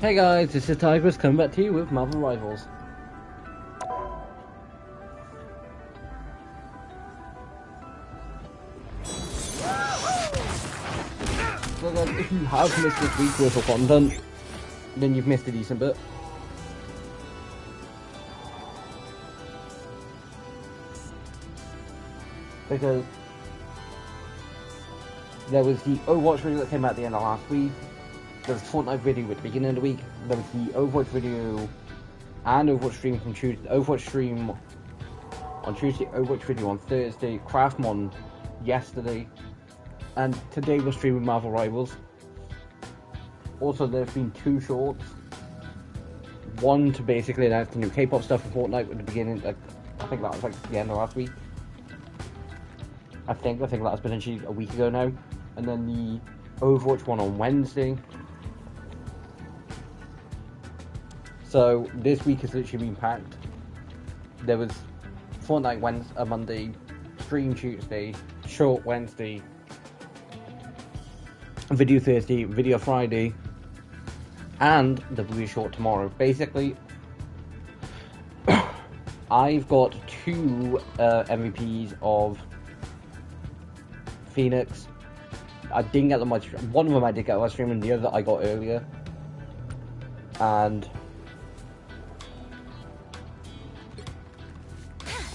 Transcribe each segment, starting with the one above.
Hey guys, this is Tigress coming back to you with Marvel Rivals. So guys, if you have missed this week's worth of content, then you've missed a decent bit. Because there was the Overwatch video that came out at the end of last week. There was a Fortnite video at the beginning of the week. There was the Overwatch video and Overwatch stream from Tuesday. Overwatch stream on Tuesday, Overwatch video on Thursday, Craftmon yesterday, and today we're streaming Marvel Rivals. Also, there's been two shorts. One to basically announce the new K-pop stuff for Fortnite at the beginning. I think that was like the end of last week. I think that was potentially a week ago now. And then the Overwatch one on Wednesday. So this week has literally been packed. There was Fortnite Wednesday, Monday, stream Tuesday, short Wednesday, video Thursday, video Friday, and there will be a short tomorrow. Basically, I've got two MVPs of Phoenix. I didn't get them much. One of them I did get live stream, and the other I got earlier. And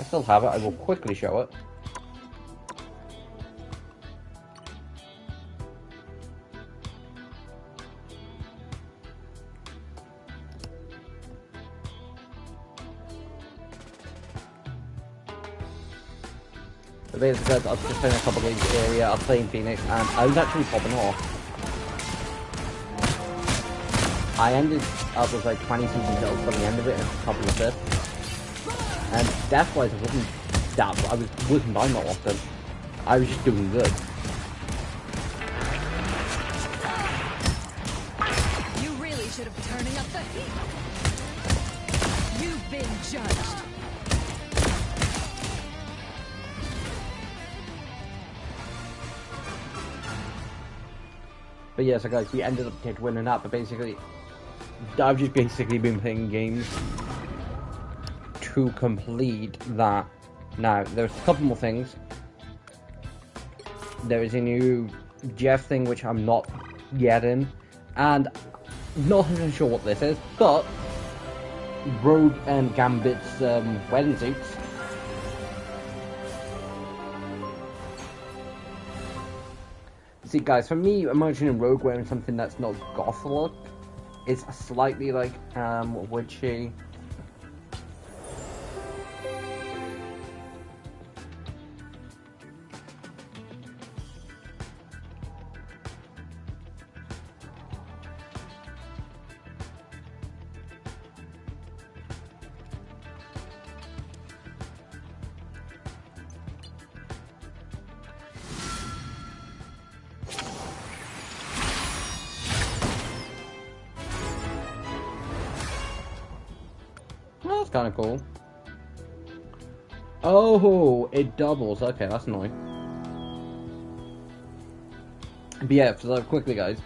I still have it. I will quickly show it. So basically, I was just playing a couple games area. I was playing Phoenix, and I was actually popping off. I ended up with like 20 season kills by the end of it, and a couple of assists. And death-wise, I wasn't that. I wasn't dying that often. I was just doing good. You really should have turning up the heat. You've been judged. But yeah, so guys, we ended up winning that. But basically, I've just basically been playing games to complete that. Now, there's a couple more things. There is a new Jeff thing, which I'm not yet in, and not even sure what this is, but Rogue and Gambit's wedding suits. See, guys, for me, imagining Rogue wearing something that's not goth look is slightly like, witchy. That's kind of cool. Oh, it doubles. Okay, that's annoying. But yeah, so quickly, guys.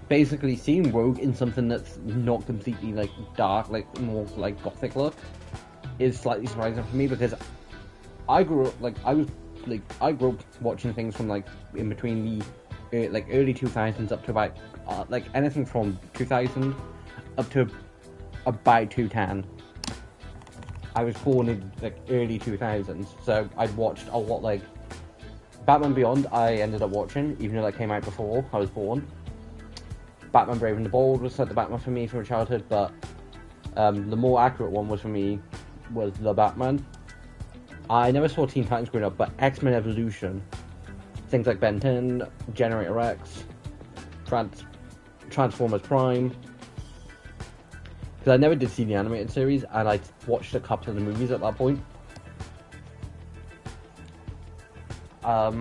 Basically, seeing Rogue in something that's not completely like dark, like more like gothic look, is slightly surprising for me because I grew up I grew up watching things from like in between the like early 2000s up to about like anything from 2000 up to about 2010. I was born in like early 2000s, so I'd watched a lot. Like Batman Beyond I ended up watching, even though that came out before I was born. Batman Brave and the Bold was like the Batman for me from childhood, but the more accurate one was for me was The Batman. I never saw Teen Titans growing up, but X-Men Evolution, things like Ben 10, Generator X, Transformers Prime. Because I never did see the animated series, and I watched a couple of the movies at that point. I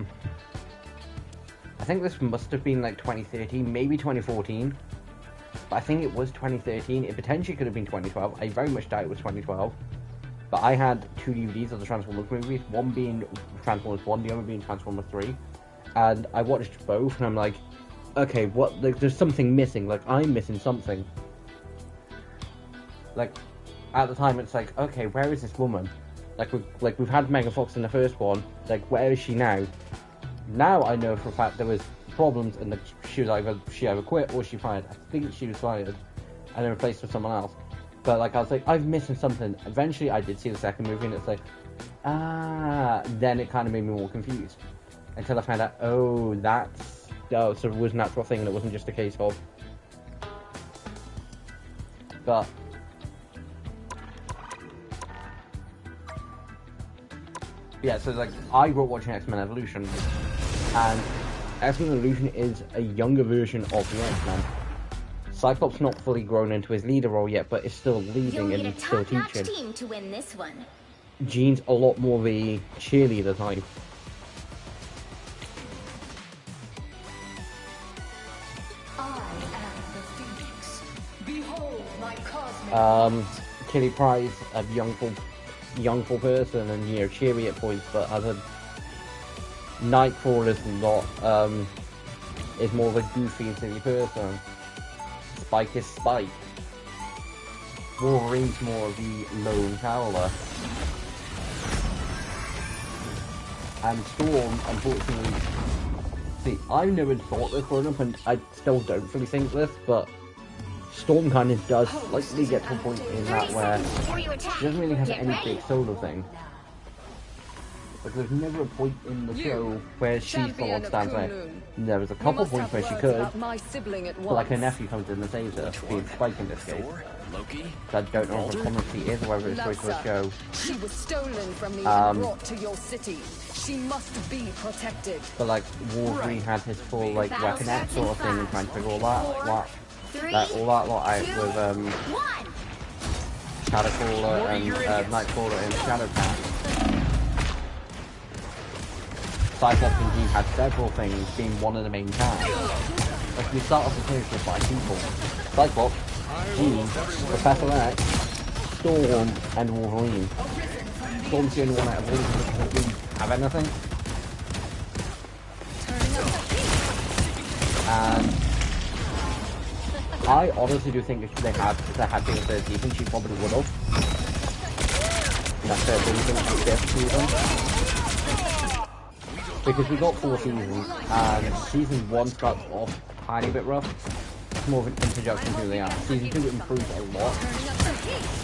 think this must have been like 2013, maybe 2014. But I think it was 2013. It potentially could have been 2012. I very much doubt it was 2012. But I had two DVDs of the Transformers movies, one being Transformers 1, the other being Transformers 3. And I watched both, and I'm like, okay, what? Like, there's something missing. Like, I'm missing something. like, at the time, it's like, okay, where is this woman? We've had Megan Fox in the first one. Like, where is she now? Now I know for a fact there was problems, and that she either quit or she fired. I think she was fired, and then replaced with someone else. But like, I was like, I'm missing something. Eventually, I did see the second movie, and it's like, then it kind of made me more confused until I found out, so it was an actual thing, and it wasn't just a case of. But yeah, so like, I grew up watching X-Men Evolution, and X-Men Evolution is a younger version of the X-Men. Cyclops not fully grown into his leader role yet, but is still leading and he's still teaching. Team to win this one. Jean's a lot more the cheerleader type. I am the Phoenix. Behold my cosmic. Kitty Pryde's a young full person and, you know, cheery at points, but as a Nightcrawler is more of a goofy and silly person. Spike is Spike. Wolverine's more of the lone howler. And Storm, unfortunately, see, I've never thought this growing up, and I still don't fully think this, but Storm kind of does slightly get to a point in that where she doesn't really have any big solo thing. Like, there's never a point in the show where she's the one stands out. There was a couple points where she could, but like her nephew comes in and saves her, being Spike in this case. I don't know if the comedy is or whether it's going to a show. She was stolen from me and brought to your city. She must be protected. But like, Wolverine had his full like Weapon X sort of thing and trying to figure all that lot out with Shadowcrawler and Nightcrawler and Shadowcat. Cyclops and Jean had several things, being one of the main cast. Like, we start off the series with 5 people: Cyclops, Jean, Professor X, Storm, and Wolverine. Storm's the only one out of all who doesn't really have anything. And I honestly do think if they had been a third season, she probably would have. That third season, fifth season. Because we got 4 seasons, and season 1 starts off a tiny bit rough. It's more of an introduction to who they are. Season 2 improves a lot.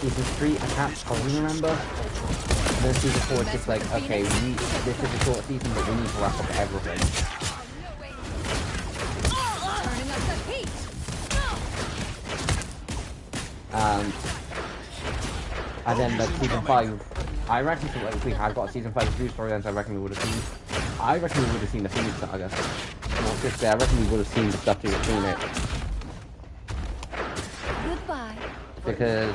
Season 3, I can't totally remember. And then season 4 is just like, okay, this is a short season, but we need to wrap up everything. And then like season 5, I reckon if we had got season 5 2 storylines, I reckon we would have seen the Phoenix Saga. Not just there, I reckon we would have seen the stuff to have seen it. Goodbye. Because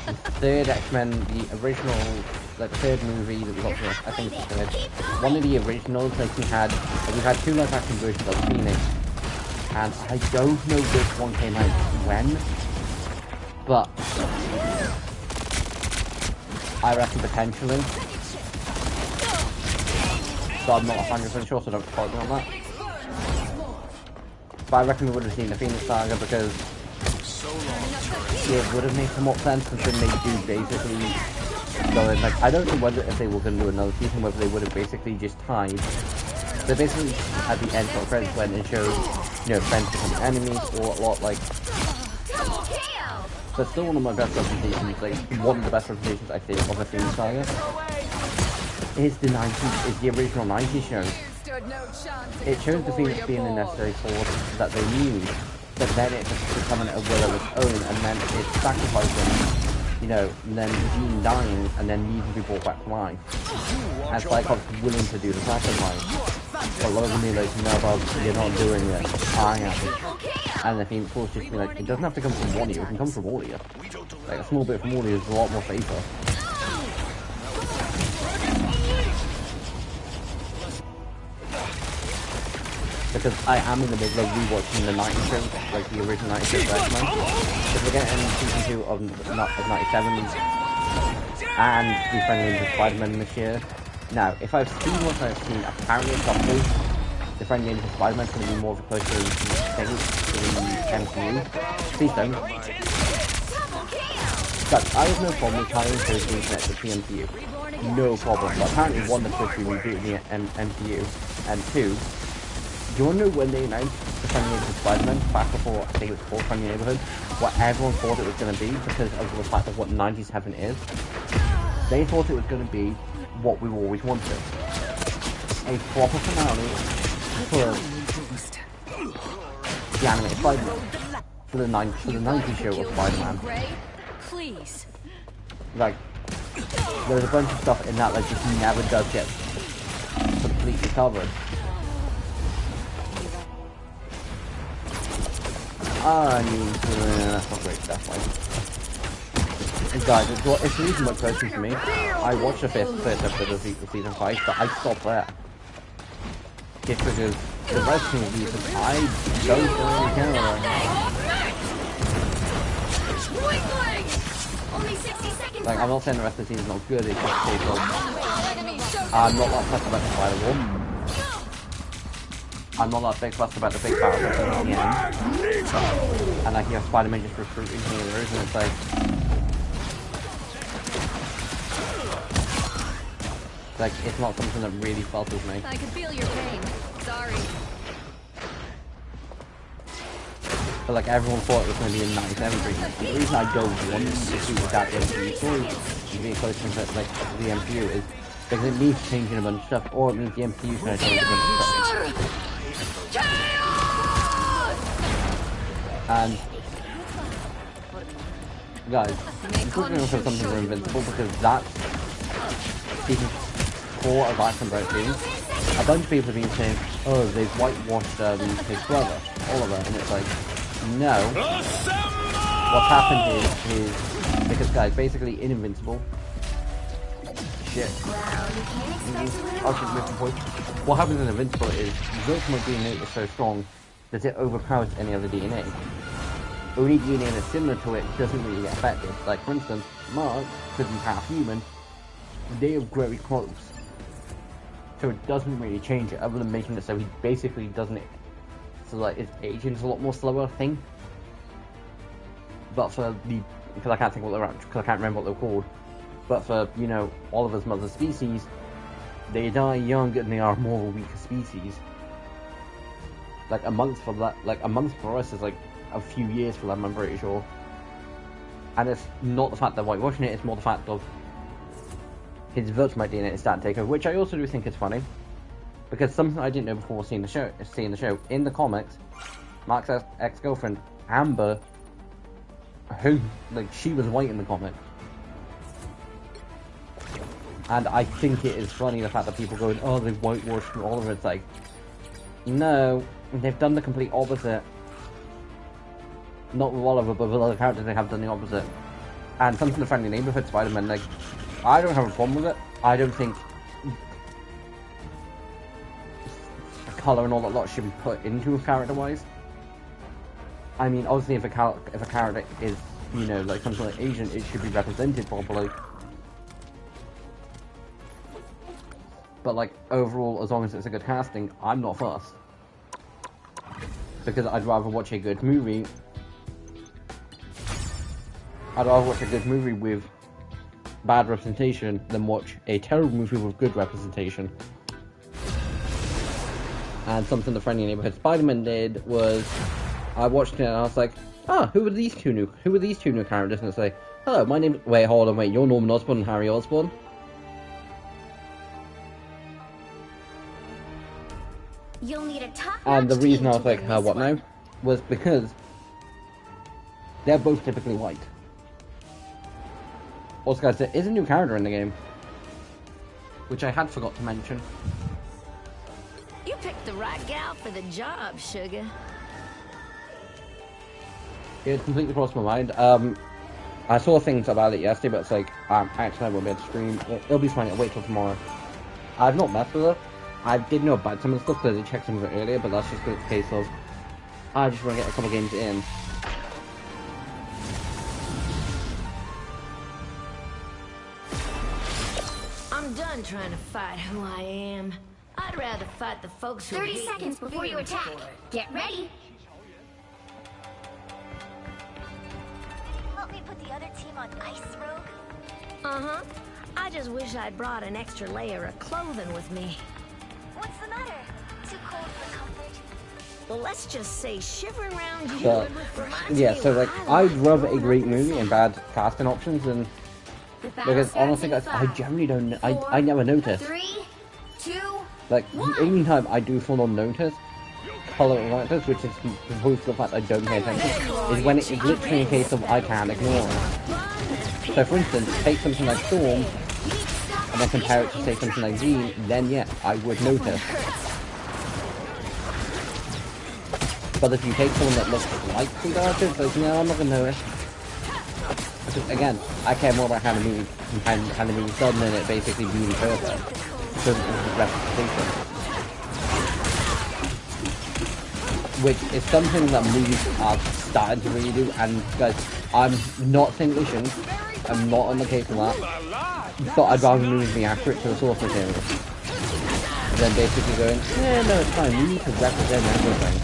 the third X-Men, the original, like the third movie that we got from, I think it's the third, one of the originals, like we had 2 live action versions of Phoenix, and I don't know which one came out when, but I reckon potentially. So I'm not 100% sure, so don't quote me on that. But I reckon we would have seen the Phoenix Saga because it would have made some more sense considering they do basically go in, like, I don't know whether if they were going to do another season, whether they would have basically just tied. They basically at the end of credits went and showed, you know, friends becoming enemies or a lot like. But still one of my best representations, like one of the best representations I think of the Phoenix Saga is the original 90s show. It shows the Phoenix being the necessary force that they need, but then it just becoming a will of its own, and then it's sacrificing, you know, and then Jean dying, and then needing to be brought back to life. And Cyclops willing to do the sacrifice. But Logan be like, no Bob, you're not doing it, I am. And the Phoenix Force just be like, it doesn't have to come from one of you, it can come from all of you. Like, a small bit from all of you is a lot more safer. Because I am in the middle of rewatching the 90s show, like the original 90s show X-Men. Because we're getting season 2 of 97 and the Friendly Games of Spider-Man this year. Now, if I've seen what I've seen, apparently it's got the Friendly Games of Spider-Man is going to be more of a closer thing to the MCU. Please don't. But I have no problem with Italian code being connected to the MCU. No problem. But apparently one, that's supposed to be rebooting the MCU, and two, do you want to know when they announced the Friendly Neighborhood Spider-Man back before, I think it was called Friendly Neighborhood, what everyone thought it was going to be because of the fact of what 97 is? They thought it was going to be what we've always wanted. A proper finale for the animated Spider-Man. For the 90s show of Spider-Man. Please. Like, there's a bunch of stuff in that just never does get completely covered. I mean, that's not great stuff, like. And guys, it's the reason what question for me. I watched the first episode of season 5, but I stopped there. Just because the rest of the reason I don't really care about it. Like, I'm not saying the rest of the season's not good, it's just a case of I'm not that fussed about the Spider-Woman. I'm not that big fussed about the big battle at the end. And I hear Spider-Man just recruiting healers, and it's like it's not something that really fuzzles me. I can feel your pain. Sorry. But like everyone thought it was going to be a nice treatment. And the reason I don't want to see that MCU story to be close to like the MCU is because it needs changing a bunch of stuff, or it means the MCU is going to change a bunch of stuff. And guys, I'm looking for something for Invincible because that's season 4 of Action Breaking. A bunch of people have been saying, oh, they've whitewashed his brother, Oliver, and it's like, no. What's happened is because guys, basically in Invincible, shit. What happens in Invincible is Ultimate DNA is so strong that it overpowers any other DNA. Only DNA that's similar to it doesn't really get affected. Like for instance, Mark, because he's half human, they are very close. So it doesn't really change it other than making it so he basically doesn't, so like his aging's a lot more slower thing. But for the, because I can't think what they're, because I can't remember what they're called. But for, you know, Oliver's mother species, they die young and they are more of a weaker species. Like a month for that, like a month for us is like a few years for them, I'm pretty sure. And it's not the fact they're whitewashing it, it's more the fact of his Vegemite DNA is starting to take over, which I also do think is funny. Because something I didn't know before seeing the show, in the comics, Mark's ex-girlfriend, Amber, who, like, she was white in the comic. And I think it is funny the fact that people going, oh, they've whitewashed Oliver. It's like, no, they've done the complete opposite. Not with Oliver, but with other characters they have done the opposite. And something the Friendly Neighborhood Spider-Man, like, I don't have a problem with it. I don't think colour and all that lot should be put into it character-wise. I mean, obviously if a character is, you know, like something like Asian, it should be represented properly. But like, overall, as long as it's a good casting, I'm not fussed. Because I'd rather watch a good movie. I'd rather watch a good movie with bad representation than watch a terrible movie with good representation. And something the Friendly Neighborhood Spider-Man did was, I watched it and I was like, ah, who are these two new characters? And it's like, hello, my name, wait, hold on, you're Norman Osborn and Harry Osborn? You'll need a top and the reason I was like, what now? Was because they're both typically white. Also guys, there is a new character in the game, which I had forgot to mention. You picked the right gal for the job, sugar. It completely crossed my mind. I saw things about it yesterday, but it's like, actually I won't be able to stream. It'll be fine, I'll wait till tomorrow. I've not messed with it. I did know about some of the stuff because I checked some of it earlier, but that's just a case of, I just want to get a couple games in. I'm done trying to fight who I am. I'd rather fight the folks who 30 seconds before you attack. Get ready. Help me put with the other team on Ice Rogue? Uh-huh. I just wish I'd brought an extra layer of clothing with me. What's the matter? Too cold for comfort? Well, let's just say shivering around you But, reminds yeah, me so what like, I I'd like rather a growing great up in the movie and city. bad casting options, and The battle because starts honestly, in guys, I 5, generally don't. 4, I never notice. 3, 2, Like the only time I do fall on notice color of actors, which is opposed to the fact I don't pay attention, is when it's literally a case of I can't ignore it. So for instance, take something like Storm and then compare it to say something like Jean, then yeah, I would notice. But if you take someone that looks like the actor, it's like, no, I'm not gonna notice. Because again, I care more about how the movie movie's done than it basically being perfect. So it's representation. Which is something that movies are starting to really do, and guys, I'm not saying they shouldn't, I'm not on the case of that, but I'd rather movies be accurate to the source material than basically going, yeah, no, it's fine, we need to represent everything.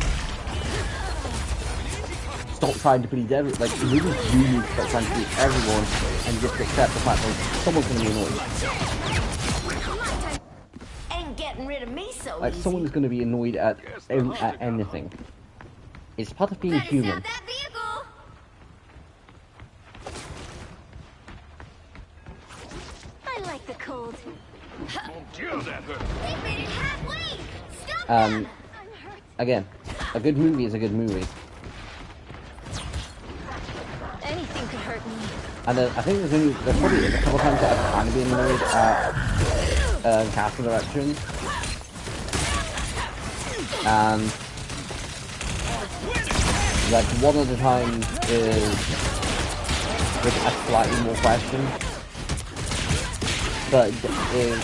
Stop trying to please everyone, like, movies do need to stop trying to please everyone, and just accept the fact that someone's going to be annoyed. Ain't getting rid of me so Like, easy. someone's going to be annoyed at anything. It's part of being Better human. stop that vehicle! I like the cold. That hurt. They made it halfway! Stop Um, them! I'm hurt. Again, a good movie is a good movie. Anything could hurt me. And I think there's probably a couple times that I've kind of been annoyed at casting direction. And like one of the times is with a slightly more question. But is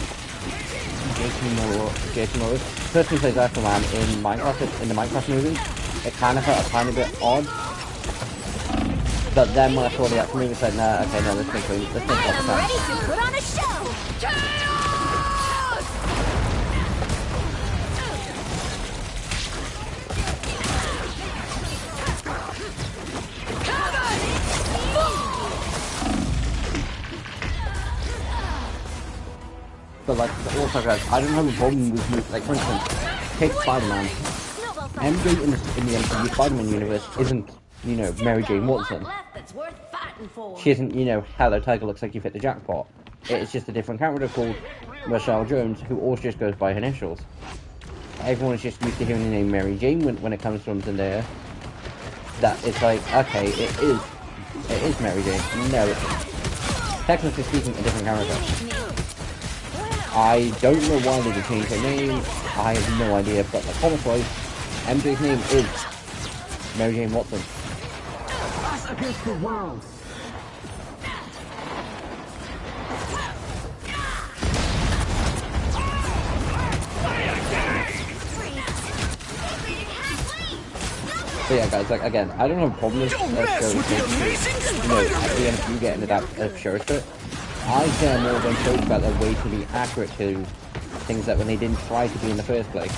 Jason Morris, person who plays Aquaman in Minecraft, in the Minecraft movie, it kind of felt a tiny bit odd. But then when I saw the actual movie, I said, nah, okay, no, let's make I that am sense. ready to put on a show! But like, also guys, I don't have a problem with movies. Like for instance, take Spider-Man. Snowball fight. MJ in the MCU Spider-Man universe isn't, you know, Mary Jane Watson. Left that's worth fighting for. She isn't, you know, hello Tiger, looks like you fit the jackpot. It's just a different character called Rochelle Jones, who also just goes by her initials. Everyone is just used to hearing the name Mary Jane when it comes from Zendaya. That it's like, okay, it is Mary Jane. No, it's technically speaking a different character. I don't know why they would change her name. I have no idea, but the comic wise, MJ's name is Mary Jane Watson. Against the world. So yeah, guys, like again, I don't have a problem with shows you know, at the end of you getting a show to it. I care more than shows about their way to be accurate to things that when they didn't try to be in the first place.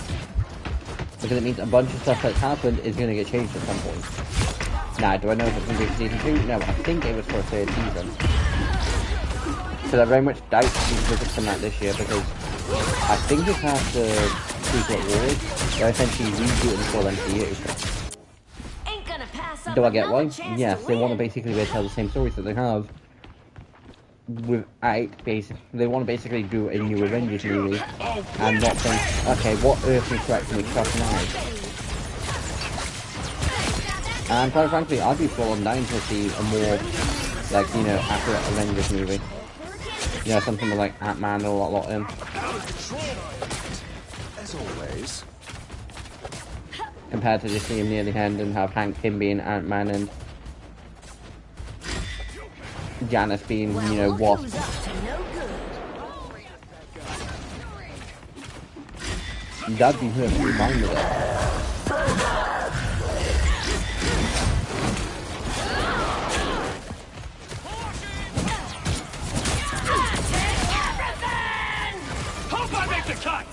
Because it means a bunch of stuff that's happened is going to get changed at some point. Now, do I know if it's going to be for season 2? No, I think it was for a third season. So I very much doubt we will come out this year because I think it's after Secret Wars. They're essentially rebooting the full MCU. Ain't gonna pass up Do I get why? another chance Yes, to they want to win. basically tell the same stories that they have without they want to basically do a new Avengers movie and not think, okay, what earthly threat can we trust now? And quite frankly, I'd be full on down to see a more, like, you know, accurate Avengers movie. You know, something with like Ant-Man or a lot in. As always. Compared to just seeing him near the end and have Hank Pym being Ant-Man and Janice being, you know, Well, Wasp. who's up to no good? That'd be perfectly fine with it. Hope I make the cut!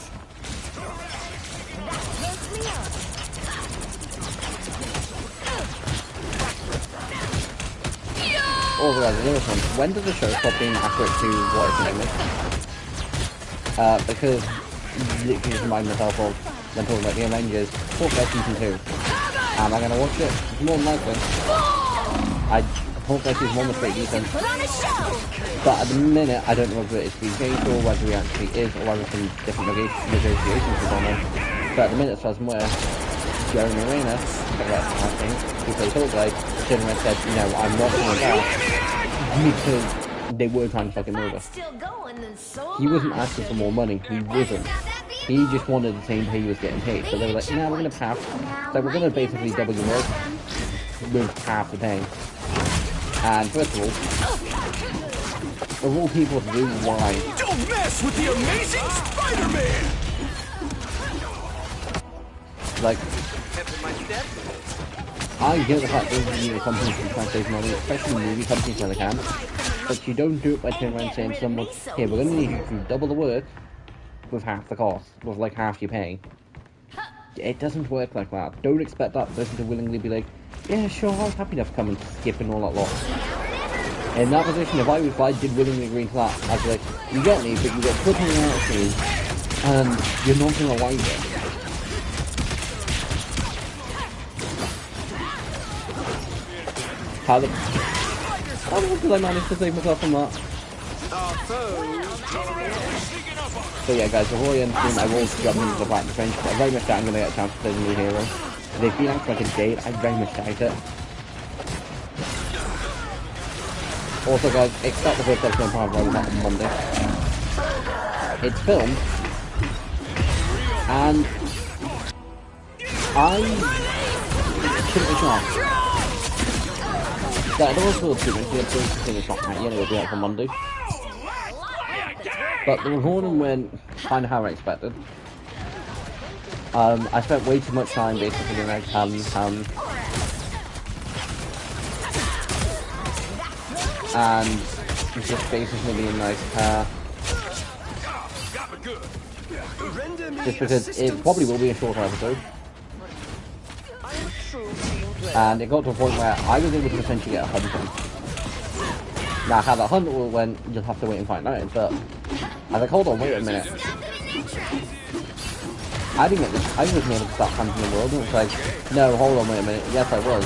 Also guys, another one. When does the show stop being accurate to what its name is? Because literally just remind myself of when talking about the Avengers, Hawkeye Season 2. Am I gonna watch it? More than likely. Hawkeye Season 1 was pretty decent. But at the minute, I don't know whether it's being changed or whether it actually is, or whether some different negotiations are going on. But at the minute, as far as I'm aware, Jeremy Renner, who plays Hawkeye, turned around and said, no, I'm not going back, because they were trying to fucking move us. He wasn't asking for more money, he wasn't. He just wanted the same pay he was getting paid. So they were like, no, we're going to half, so we're going to basically double your work with half the pay. And first of all people to do, why? Don't mess with the amazing Spider-Man! Like, I get the fact that companies can try and save money, especially movie companies when they can, but you don't do it by turning around and saying to someone, here, we're going to need you to do double the work with half the cost, with like half your pay. It doesn't work like that. Don't expect that person to willingly be like, yeah, sure, I was happy enough to come and skip and all that lot. In that position, if I did willingly agree to that, I'd be like, you get me, but you get put in the attitude, and you're not going to like it. How the fuck did I manage to save myself from that? So yeah guys, before I end the stream, I will jump into the Black Defense. I very much doubt I'm going to get a chance to play the new hero. They've been out for like a day, I very much doubt it. Also guys, expect the first episode of Power Rangers on Monday. It's filmed. And I shouldn't be shocked. That it also looks good, the episode thing is not out yet, it'll be out on Monday. But the recording went kind of how I expected. I spent way too much time basically in like and just basically being like just because it probably will be a shorter episode. And it got to a point where I was able to essentially get a hunt in. Now how that hunt went, you'll have to wait and find out, but I was like, hold on, wait a minute. I wasn't able to start hunting the world, and it's like, no, hold on, wait a minute, yes I was.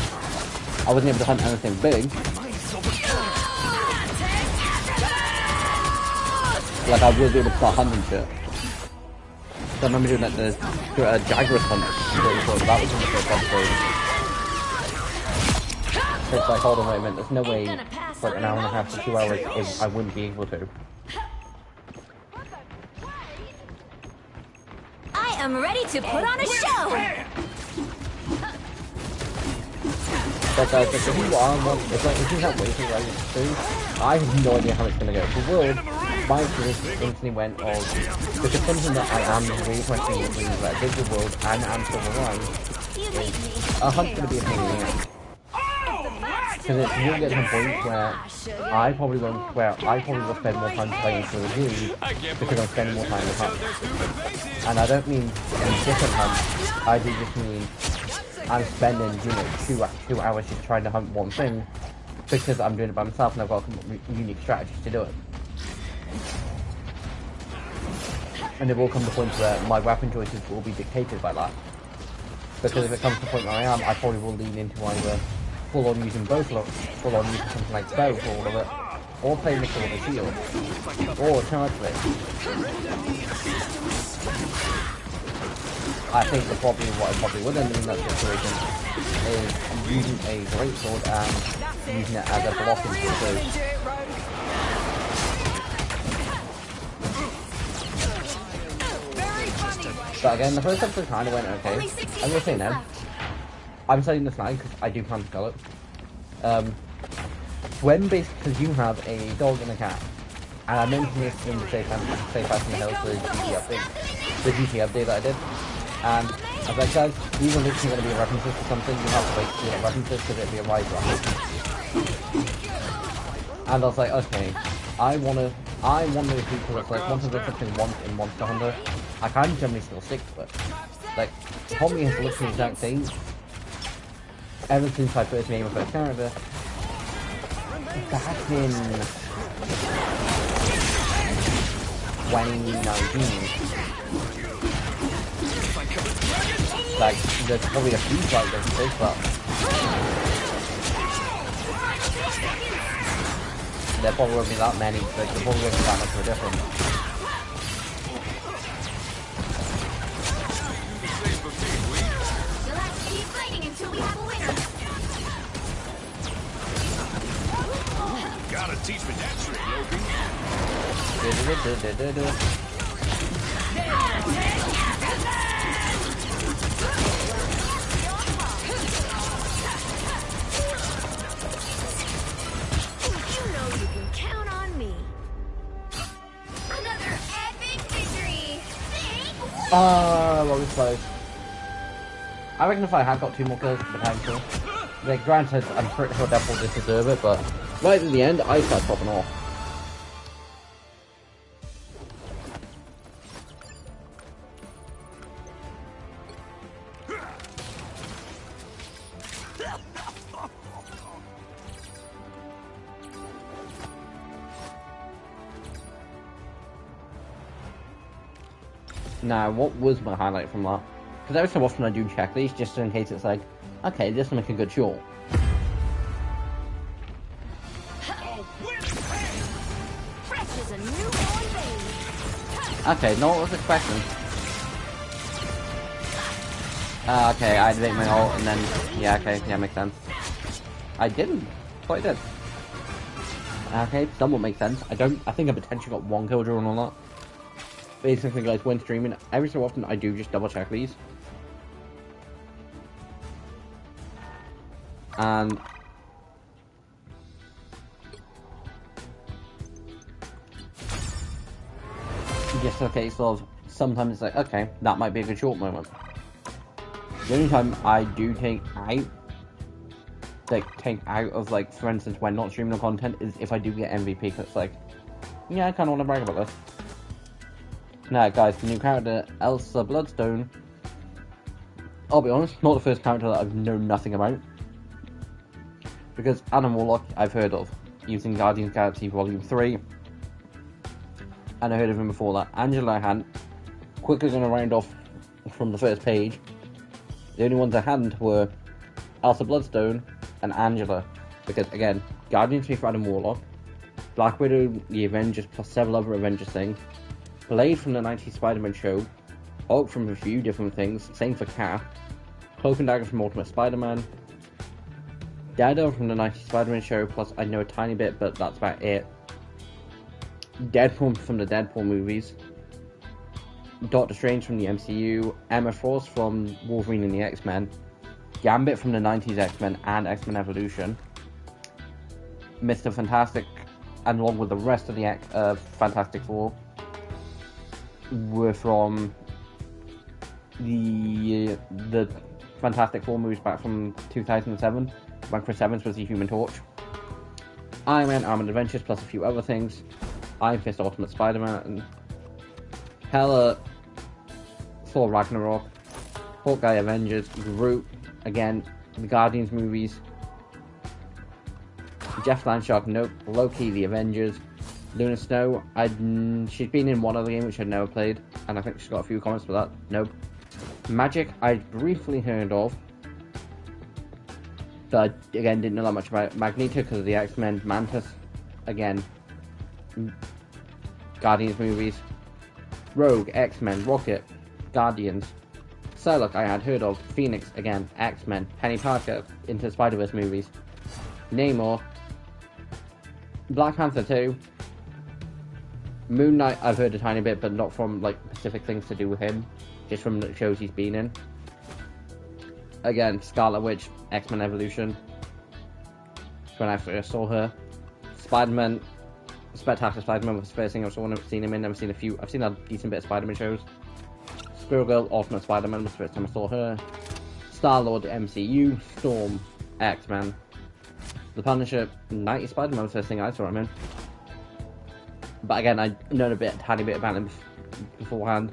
I wasn't able to hunt anything big. Like I was able to start hunting shit. So I remember doing that the Jaguar hunt, that was in the first episode. So it's like, hold on, wait a minute, there's no way for an hour and a half to 2 hours I wouldn't be able to. I am ready to put on a show! But guys, if you are one, it's like, if you have waiting right soon, I have no idea how it's gonna go. The world, my experience instantly went of, because it's something that I am really questioning with things like Digital World and Silver Line, a hunt's gonna be a pain in the ass. Because it will get to a point where I probably will spend more time playing for the game because I'm spending more time with hunt. And I don't mean different hunts, I do just mean I'm spending, you know, 2 hours just trying to hunt one thing because I'm doing it by myself and I've got a unique strategy to do it. And it will come to a point where my weapon choices will be dictated by that. Because if it comes to the point where I am, I probably will lean into either full on using both, full on using something like bow for all of it, or play Nickel with a shield, or charge it. I think what I probably would end in that situation is using a greatsword and using it as a blocking tool. But again, the first episode kind of went okay. I'm gonna say no. I'm selling this now because I do plan to sell it. When basically you have a dog and a cat, and I mentioned this in the Safe House in the Hills, the GT update that I did, and I was like, guys, these are literally going to be references to something, you have to wait to get references because it'll be a ride reference. And I was like, okay, I'm one of those people that's like, once I do something once in Monster Hunter, I can generally still stick to it. Like, Tommy has looked at the exact same ever since I first named my first character, back in 2019, like, there's probably a few like this, but there probably won't be that many, like, there probably won't be that much of a difference. You'll have to keep fighting until we have a winner. Gotta teach me that trick, Loki. You know you can count on me. Another epic victory. What was close. I reckon if I had got 2 more kills, potential. Like, granted, I'm pretty sure Deadpool did deserve it, but right at the end, I started popping off. Now, what was my highlight from that? Because every so often I do checklists just in case it's like, okay, this will make a good short. Fresh as a newborn baby. Okay, not what I was expecting. Okay, I did my ult and then, yeah, okay, yeah, makes sense. I didn't, quite did. Okay, somewhat makes sense. I think I potentially got 1 kill during all that. Basically, guys, when streaming, every so often I do just double check these. And just a case of sometimes it's like, okay, that might be a good short moment. The only time I do take out of, like, for instance, when not streaming the content is if I do get MVP, because it's like, yeah, I kind of want to brag about this. Now, guys, the new character, Elsa Bloodstone. I'll be honest, not the first character that I've known nothing about. Because Adam Warlock, I've heard of, using Guardians of the Galaxy Volume 3. And I heard of him before that. Angela I hadn't. Quickly going to round off from the first page. The only ones I hadn't were Elsa Bloodstone and Angela. Because, again, Guardians for Adam Warlock, Black Widow, the Avengers, plus several other Avengers things. Blade from the 90s Spider-Man show, Hulk from a few different things, same for Cap, Cloak and Dagger from Ultimate Spider-Man, Daredevil from the 90s Spider-Man show, plus I know a tiny bit, but that's about it. Deadpool from the Deadpool movies, Doctor Strange from the MCU, Emma Frost from Wolverine and the X-Men, Gambit from the 90s X-Men and X-Men Evolution, Mr. Fantastic, and along with the rest of the Fantastic Four, were from the Fantastic Four movies back from 2007, when Chris Evans was the Human Torch. Iron Man, Armored Adventures, plus a few other things. Iron Fist, Ultimate Spider-Man, Hela, Thor Ragnarok, Hawkeye Avengers, Groot, again, the Guardians movies, Jeff Landshark, nope, Loki, the Avengers, Luna Snow, she's been in one other game which I'd never played, and I think she's got a few comments for that. Nope. Magic, I briefly heard of, but again, didn't know that much about it. Magneto because of the X-Men, Mantis, again, Guardians movies, Rogue, X-Men, Rocket, Guardians, Psylocke, I had heard of, Phoenix, again, X-Men, Penny Parker, Into the Spider-Verse movies, Namor, Black Panther 2, Moon Knight, I've heard a tiny bit, but not from, like, specific things to do with him. Just from the shows he's been in. Again, Scarlet Witch, X-Men Evolution. When I first saw her. Spider-Man, Spectacular Spider-Man was the first thing I've seen him in. I've seen a decent bit of Spider-Man shows. Squirrel Girl, Ultimate Spider-Man was the first time I saw her. Star-Lord, MCU. Storm, X-Men. The Punisher, 90s Spider-Man was the first thing I saw him in. But again, I'd known a tiny bit about him beforehand.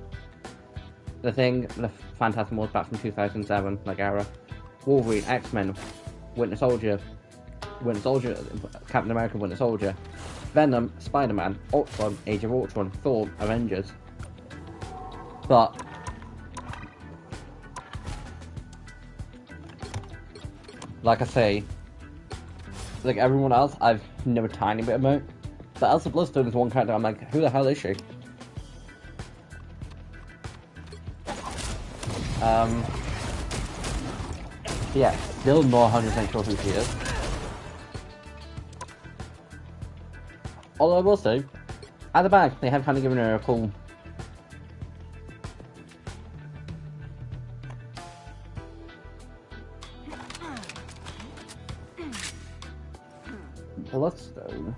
The Thing, the Fantastic Four back from 2007, like era. Wolverine, X-Men, Winter Soldier, Winter Soldier, Captain America, Winter Soldier, Venom, Spider-Man, Ultron, Age of Ultron, Thor, Avengers. But like I say, like everyone else, I've known a tiny bit about. But Elsa Bloodstone is one character I'm like, who the hell is she? Yeah, still not 100% sure who she is. Although I will say, at the back, they have kind of given her a cool... Bloodstone.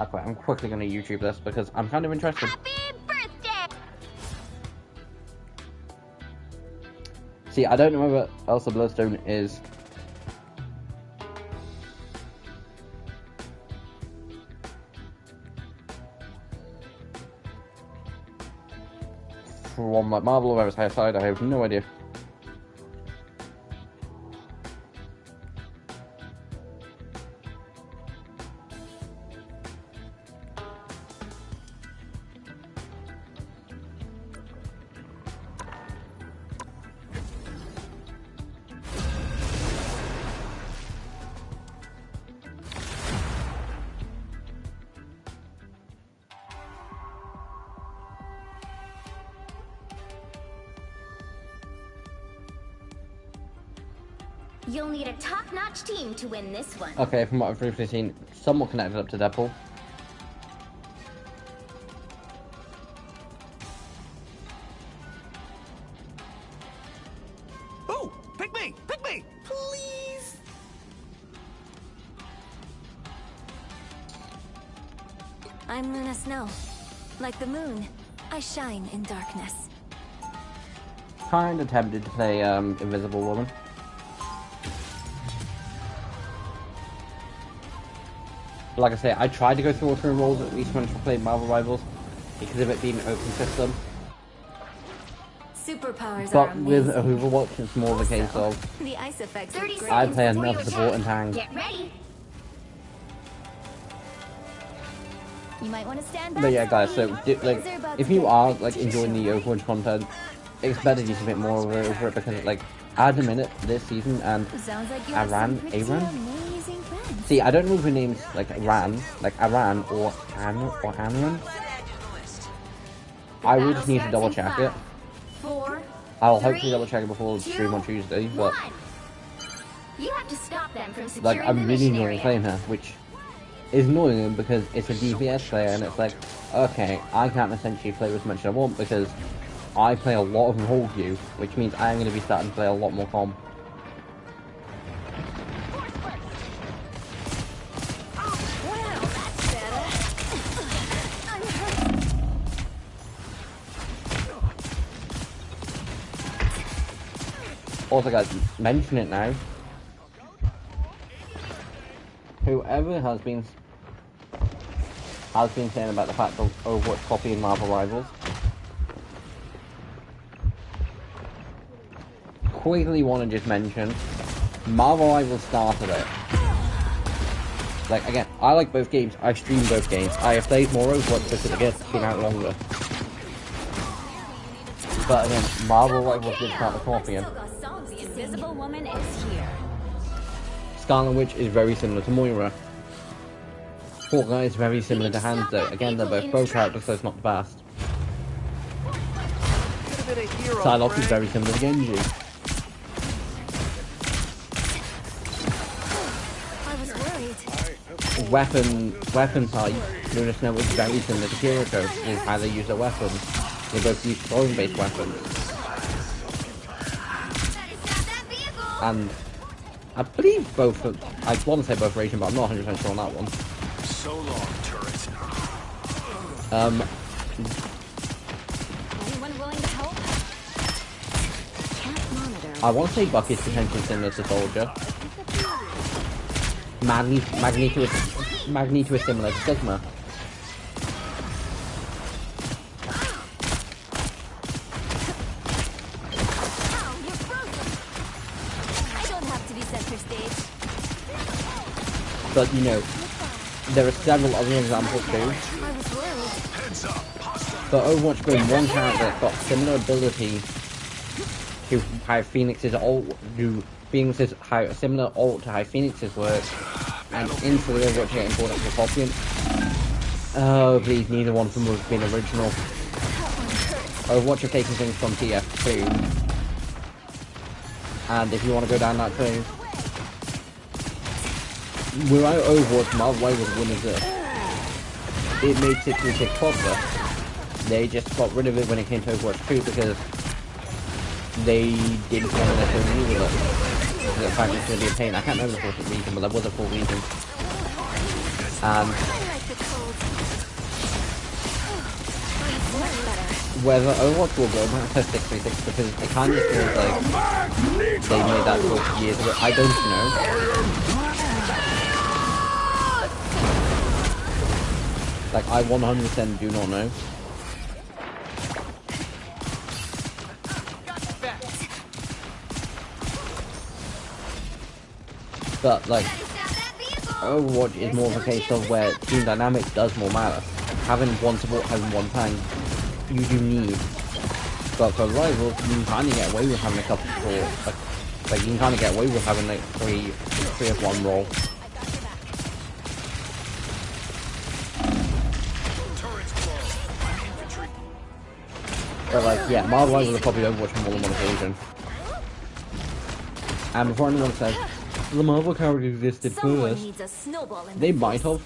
Okay, I'm quickly going to YouTube this because I'm kind of interested. Happy birthday! See, I don't know whether Elsa Bloodstone is... from like Marvel or whether it's outside, I have no idea. You'll need a top-notch team to win this one. Okay, from what I've briefly seen, somewhat connected up to Deadpool. Ooh, pick me, please. I'm Luna Snow. Like the moon, I shine in darkness. Kind of tempted to play Invisible Woman. Like I say, I tried to go through all 3 roles at least when I played Marvel Rivals because of it being an open system. Superpowers But are with amazing. Overwatch, it's more of a case of The ice effects are 30 great. I seconds play before another you support attack. and tank. Get ready. You might want to stand back. But yeah, guys, so Things are like, about if to you get are like enjoying the Overwatch content, expect to use a bit more over it because like at the minute this season and Sounds like you Aran- have some pretty Aran? amazing friends. see, I don't know if her name's like Aran or Amaran. I will just need to double check it. 4, I'll 3, hopefully double check it before the stream on Tuesday, but 1. You have to stop them from securing like I'm the really mission enjoying area. playing her, which is annoying because it's a DPS player and it's like, okay, I can't essentially play as much as I want because I play a lot of role queue, which means I'm going to be starting to play a lot more comp. Also guys, mention it now. Whoever has been saying about the fact of Overwatch copying Marvel Rivals, quickly want to just mention, Marvel Rivals started it. Like again, I like both games, I stream both games, I have played more Overwatch because it's been out longer. But again, Marvel Rivals did start the copying. The Invisible Woman is here. Scarlet Witch is very similar to Moira. Hawkeye is very similar to Hanzo. Again, they're both characters, so it's not the best. Psylocke is very similar to Genji. I was worried. Weapon type, Luna Snow is very similar to Kiriko in how they use their weapons. They both use throwing-based weapons. And I believe both, I want to say both are Asian, but I'm not 100% sure on that one. So long, turret. Anyone willing to help? Can't monitor. I want to say Bucky's potentially similar to Soldier. Magneto is similar to Sigma. I don't have to be center stage. But you know, there are several other examples too. I was worried. Heads up. Hostile. But Overwatch being one character that's got similar ability to how Phoenix's ult, how similar ult to how Phoenix's work, and instantly Overwatch getting pulled up to Poppy. Oh please, neither one of them would have been original. Overwatch have taken things from TF2, and if you want to go down that train, without Overwatch, Marvel Rivals win as this. It made 6v6 popular. They just got rid of it when it came to Overwatch 2 because they didn't want to necessarily deal with it. Because the fact it's going to be a pain. I can't remember the full reason, but there was a full reason. I like the cold. Much better. Whether Overwatch will go back to 6v6 because it kind of feels like they made that choice years ago. I don't know. Like, I 100% do not know. But, like, Overwatch is more of a case of where team dynamics does more matter. Having one support, having one tank, you do need. But for Rivals, you can kind of get away with having a couple support. Like you can kind of get away with having like three of one role. But like, yeah, Marvel Rivals are probably Overwatch on more than one occasion. And before anyone says, the Marvel character existed Someone first, needs a snowball in they the might face. have.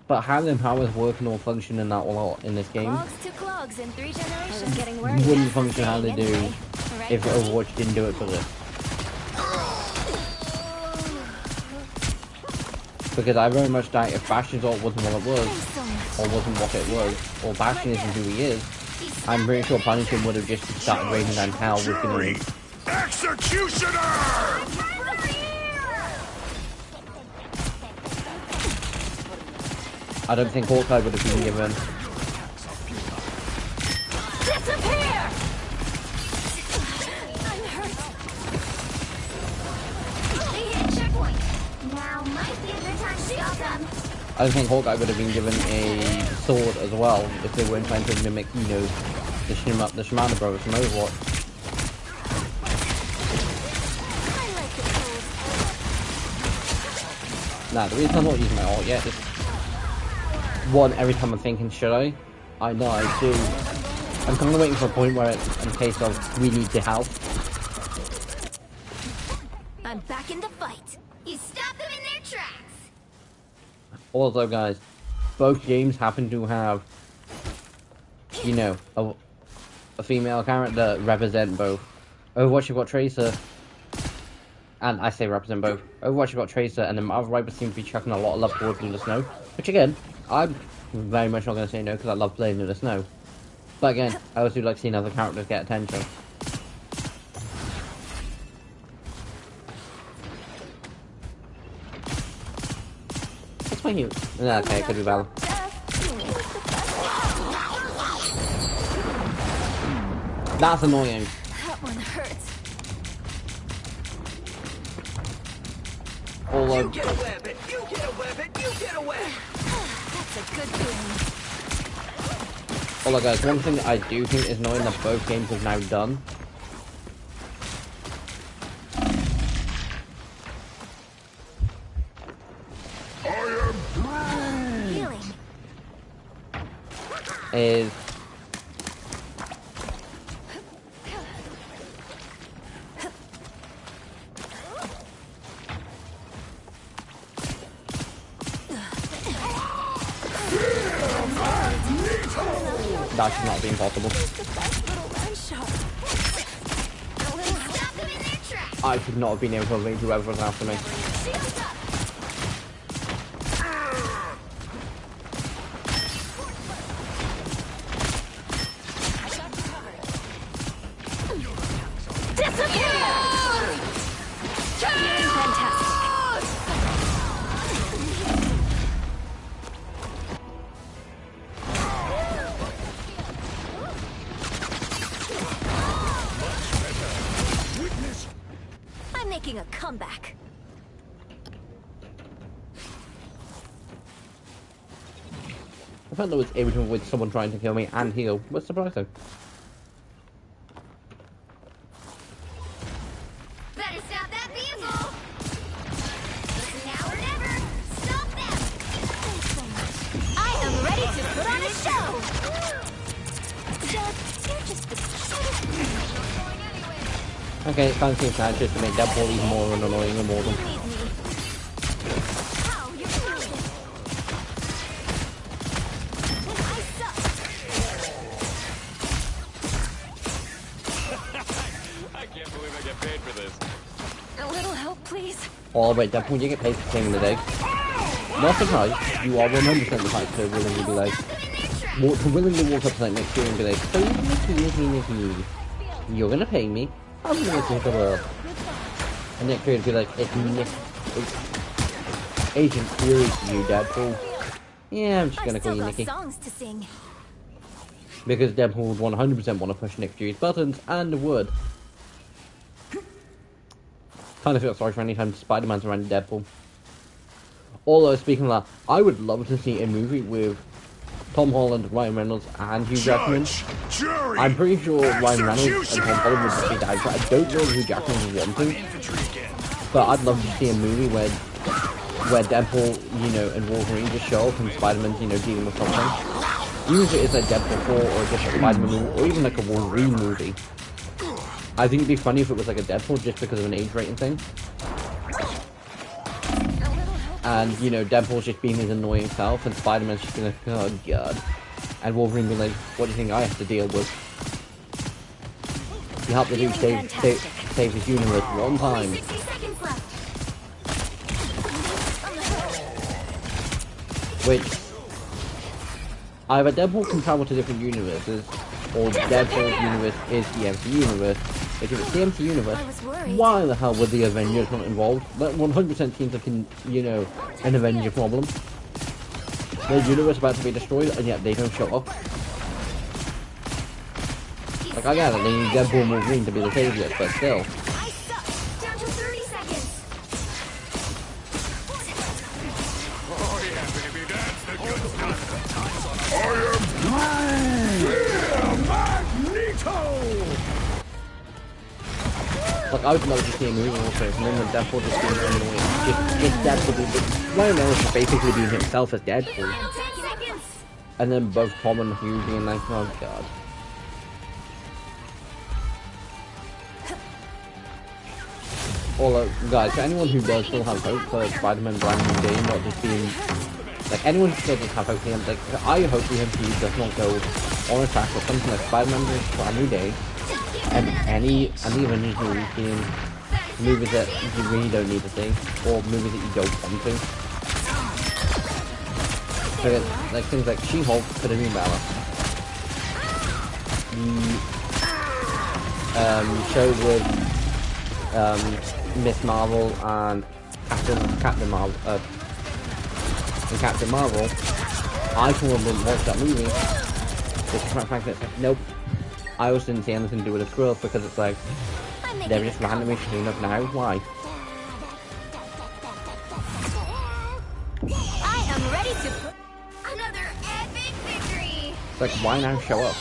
But how them powers work and all function in that lot in this game Clogs to clogs in 3 generations. Getting worried. wouldn't That's the function how they saying do anyway. Right, if Reggie? Overwatch didn't do it for this. Because I very much doubt if Bastion's ult wasn't what it was, Thanks so much. or wasn't what it was, or Bastion isn't who he is, I'm pretty sure Punisher would have just started raining down hell with grenades. Executioner! I don't think Hawkeye would have been given. Disappear! I'm hurt. They hit a checkpoint. Now might be a good time to stop them. I don't think Hawkeye would have been given a sword as well if they weren't trying to mimic, you know, the Shimano brothers from Overwatch. I like the cold. Nah, the reason I'm not using my ult yet is one, every time I'm thinking, should I? I know I do. I'm kind of waiting for a point where it's in case of we need the help. I'm back in the fight. You stop them in their tracks. Also, guys, both games happen to have, you know, a female character represent both. Overwatch, you've got Tracer, and I say represent both. Overwatch, you've got Tracer, and then Marvel Rivals seem to be chucking a lot of love towards Blue the Snow, which again, I'm very much not going to say no because I love playing Blue the Snow. But again, I also like seeing other characters get attention. What's my new? Okay, it could be Bella. That's annoying. That one hurts. Although, Get a weapon! You get a weapon! You get a weapon! That's a good feeling. although guys, one thing I do think is annoying that both games have now done Healing. is that should not be impossible. The best little line shot. Stop them in their tracks. I could not have been able to evade whoever was after me. Shields up. Fantastic. I'm making a comeback. The fact that I was able to avoid someone trying to kill me and heal was surprising. Better stop that vehicle! Now or never! Stop them! I am ready to put on a show! Dad, you're just the Okay, fancy plan just to make Deadpool even more annoying and more than. Oh wait, Deadpool, you get paid for King of the Day. Not surprised, you are 100% the type to willingly be like, to willingly walk up to like next year and be like, so you you're gonna pay me, I'm gonna take the world. And next year it'd be like, it's Agent Fury to you, Deadpool. Yeah, I'm just gonna call you Nikki. Songs to sing. Because Deadpool would 100% want to push Nick Fury's buttons, and would. Kind of feel sorry for any time Spider-Man's around Deadpool. Although, speaking of that, I would love to see a movie with Tom Holland, Ryan Reynolds, and Hugh Jackman. I'm pretty sure Ryan Reynolds and Tom Holland would just be down for it. I don't know who Jackman would want to. But I'd love to see a movie where Deadpool, you know, and Wolverine just show up and Spider-Man's, you know, dealing with something. Even if it is a Deadpool 4 or a different Spider-Man movie, or even like a Wolverine movie. I think it'd be funny if it was like a Deadpool just because of an age rating thing. And, you know, Deadpool's just being his annoying self, and Spider-Man's just being like, oh god. And Wolverine being like, what do you think I have to deal with? You have to do save his universe one time. Which, either Deadpool can travel to different universes, or Deadpool's universe is the MCU universe. If it's the MCU universe, why the hell were the Avengers not involved? That 100% seems like, you know, an Avenger problem. Their universe about to be destroyed, and yet they don't show up. Like, I get it, they need Deadpool and Wolverine to be the saviors, but still. Like, I would love to see a movie also, and then the Deadpool just being annoying. Just Deadpool being... Ryan Reynolds is basically being himself as Deadpool. And then both Tom and Hugh being like, oh god. Although, guys, for anyone who does still have hope for Spider-Man brand new day, not just being... Like, anyone who still does have hope for him, like, I hope the MCU does not go on a track with something like Spider-Man brand new day, and any Avengers movies being movies that you really don't need to see, or movies that you don't want to. So, like things like She-Hulk could have been better. The show with Miss Marvel and Captain Marvel, I probably watch that movie. Just quite frankly, it's like, nope. I also didn't see anything to do with the squirrels because it's like, they're just randomly showing up now. Why? I am ready to put another epic victory. It's like, why now show up?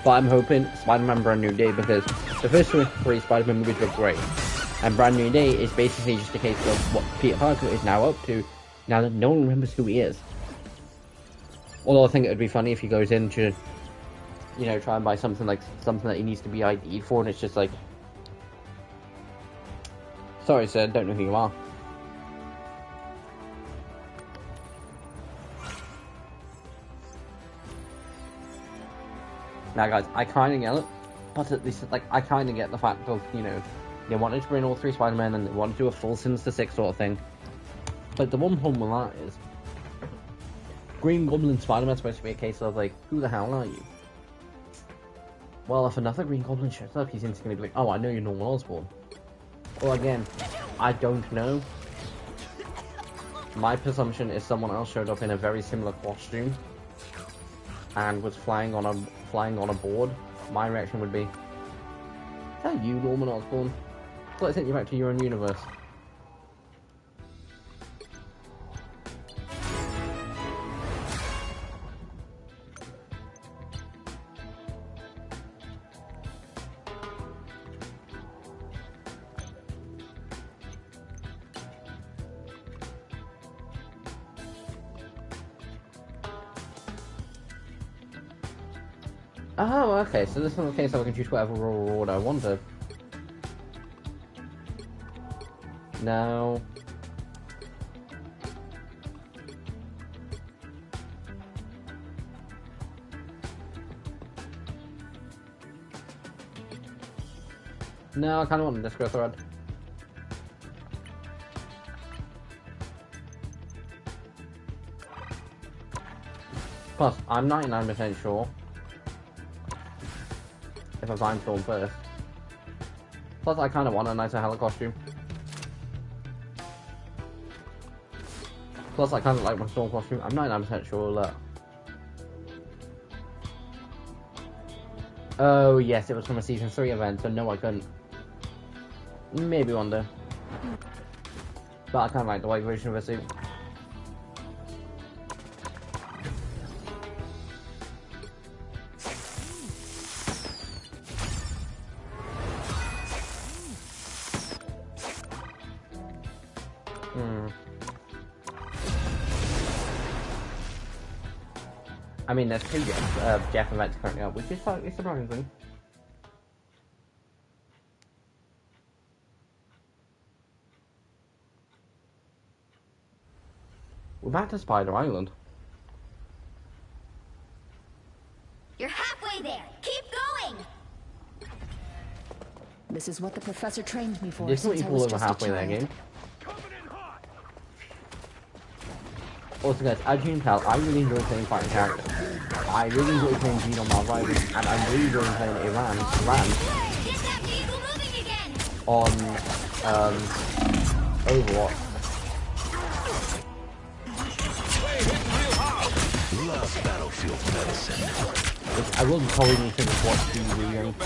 But I'm hoping Spider-Man Brand New Day, because the first 3 Spider-Man movies were great. And Brand New Day is basically just a case of what Peter Parker is now up to, now that no one remembers who he is. Although I think it would be funny if he goes in to, you know, try and buy something that he needs to be ID'd for, and it's just like, sorry sir, don't know who you are. Now guys, I kinda get it, but at least, like, I kinda get the fact of, you know, they wanted to bring all 3 Spider-Men and they wanted to do a full Sinister Six sort of thing. But the one problem with that is, Green Goblin Spider-Man's supposed to be a case of, like, who the hell are you? Well, if another Green Goblin shows up, he's instantly gonna be like, oh, I know you're Norman Osborn. Well, again, I don't know. My presumption is someone else showed up in a very similar costume and was flying on a board. My reaction would be, is that you, Norman Osborn? Let's take you back to your own universe. Oh, okay, so this is the case I can choose whatever reward I wanted. No. No, I kind of want the Disco thread. Plus, I'm 99% sure if I find Storm first. Plus, I kind of want a nicer Hela costume. Plus, I kind of like my Storm costume. I'm 99% sure that... Oh, yes, it was from a Season 3 event, so no, I couldn't. Maybe one day. But I kind of like the white version of a suit. I mean, there's 2 Jeff events currently up, which is slightly surprising. We're back to Spider Island. You're halfway there. Keep going. This is what the professor trained me for. This is what you since I pull was over just a halfway there, child. game. Also guys, as you can tell, I really enjoy playing fighting characters. I really enjoy playing Jean on Malvivus, and I'm really enjoying playing Iran Get that vehicle moving again. on Overwatch. Love Battlefield medicine. Which I will probably need to just watch the re-ranked to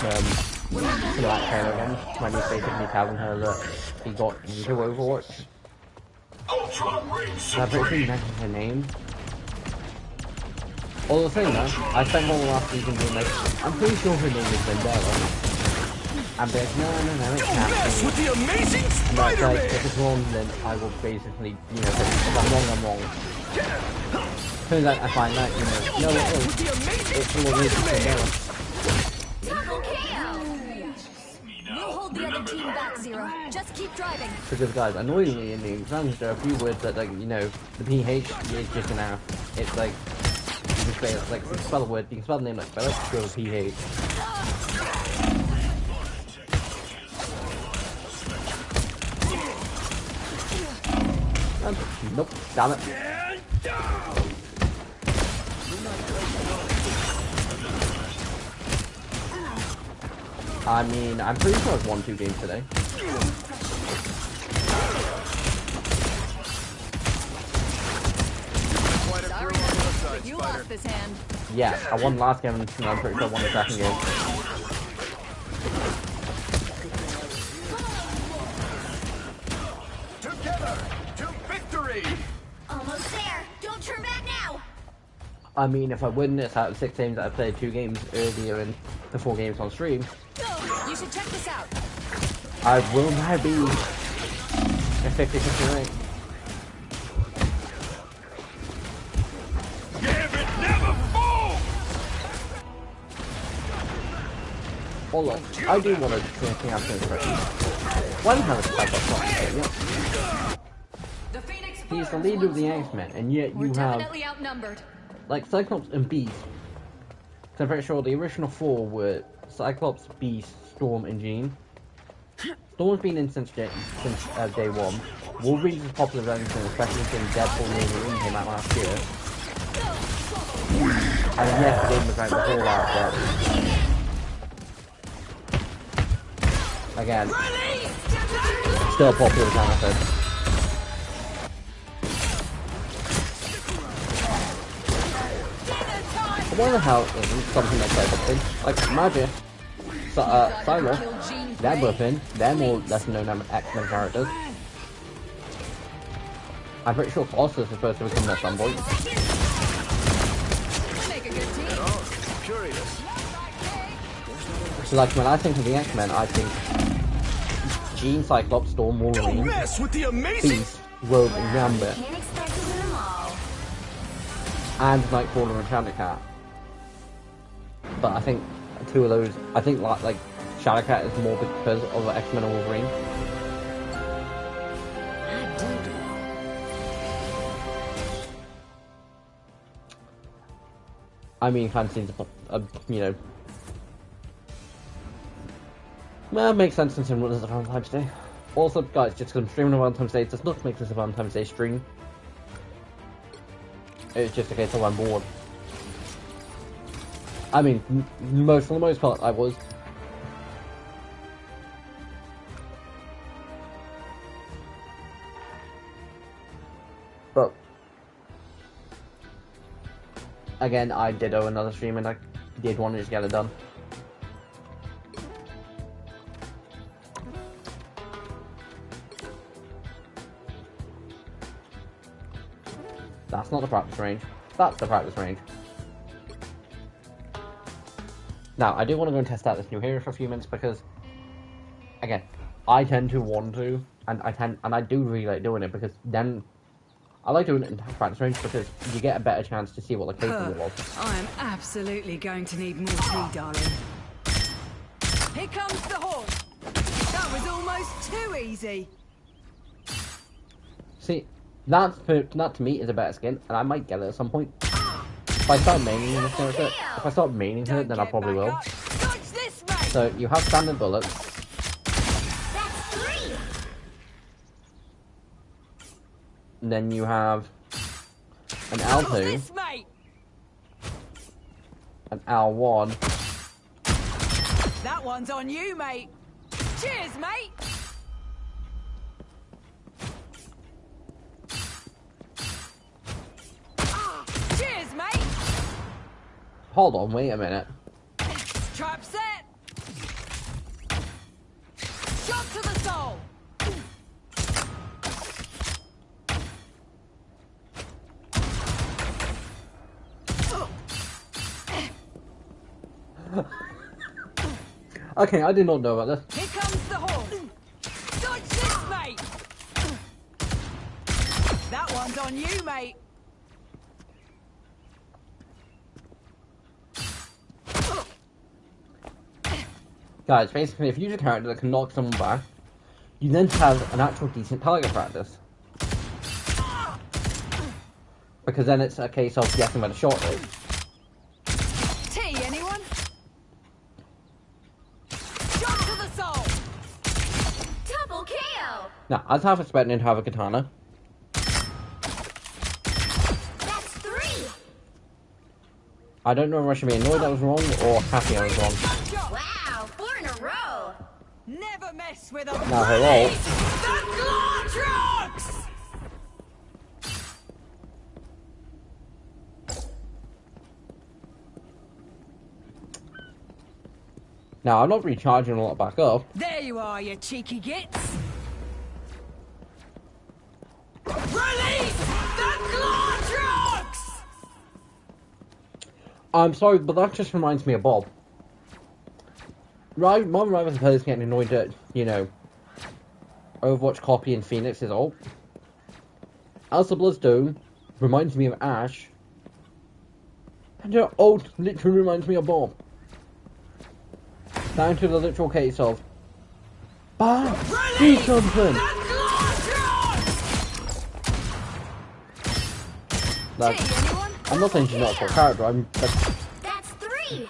that trailer again, when he's basically telling her that he got into Overwatch. I'm pretty sure you mentioned her name. Although saying that, I spent all the last season being like, I'm pretty sure her name is Vendela. I'm like, no, it can't be. With the amazing And that's like, Spider-Man. if it's wrong, then I will basically, you know, if I'm wrong, I'm wrong. Turns out I find that, you know, no, it is. With the amazing It's full of reasons Vendela. Double KO. We'll hold the other team back, Zero. Just keep driving. Because guys, annoyingly in the exams there are a few words that, like, you know, the PH is just an F. It's like, you can say it's like, you can spell a word, you can spell the name like, but let's go with PH. Nope, damn it. I mean, I'm pretty sure I've won 2 games today. Sorry, but you lost this hand. Yeah, I won last game and I'm pretty sure I won the second game. Together to victory. Almost there. Don't turn back now. I mean, if I win this out of 6 games that I played 2 games earlier in the 4 games on stream, You should check this out. I will now be a 50-50 rank. Gambit never falls. Hold on, I do want to think out things first. One has a Cyclops on The Phoenix He's the leader of the X-Men, and yet We're you have, definitely outnumbered. like, Cyclops and Beast. So I'm pretty sure the original 4 were Cyclops, Beast, Storm, and Jean. Storm's been in since day 1. Wolverine's as popular as anything, especially since Deadpool and Wolverine came out last year. And yes, the game was out before that, but... Again, still popular as anything. I wonder how something like that, like Magic, Cyber, that weapon, they're more lesser known X-Men characters. I'm pretty sure Colossus is supposed to become at some point. Make a good team. Curious. So like when I think of the X-Men, I think Jean, Cyclops, Storm, Don't Wolverine, mess with the amazing. Beast, Rogue, and Gambit, Can't expect to win them all. and Nightcrawler and Enchanted Cat. but I think two of those. I think like Shadowcat is more because of X-Men and Wolverine. I do. I mean, kind of seems you know. Well, it makes sense considering what is a Valentine's Day. Also, guys, just because I'm streaming on Valentine's Day does not make this a Valentine's Day stream. It's just a case of I'm bored. I mean, for the most part, I was. But again, I did owe another stream, and I did want to just get it done. That's not the practice range. That's the practice range. Now, I do want to go and test out this new hero for a few minutes because, again, I tend to want to, and I do really like doing it because then I like doing it in practice range because you get a better chance to see what the capable of. I am absolutely going to need more tea, darling. Here comes the horse. That was almost too easy. See, that to me is a better skin, and I might get it at some point. If I start maining this character, if I start maining her, then I probably will. Dodge this, mate. So you have standard bullets. That's 3. And then you have an Dodge L2, this, mate. an L1, That one's on you, mate. Cheers, mate. Cheers, mate. hold on, wait a minute. Trap set. Shot to the soul. Okay, I did not know about this. Here comes the horse. Dodge this, mate. That one's on you, mate. Guys, basically, if you use a character that can knock someone back, you then have an actual decent target practice. Because then it's a case of guessing where the shot is. Tea, anyone? Shot to the soul. Double KO. Now, I was half expecting to have a katana. That's 3. I don't know if I should be annoyed I was wrong or happy I was wrong. Gunshot. Wow, 4 in a row. Never mess with a Now her ult. The Glortrox! Now, I'm not recharging a lot back up. There you are, you cheeky gits. Release the Glortrox! I'm sorry, but that just reminds me of Bob. Right, Mom Rival is getting annoyed at, you know, Overwatch copying Phoenix's ult. Elsa Bloodstone reminds me of Ash. And her ult literally reminds me of Bob. Down to the literal case of, Bob, do something! Like, I'm not saying she's not a poor character, I'm just... That's 3.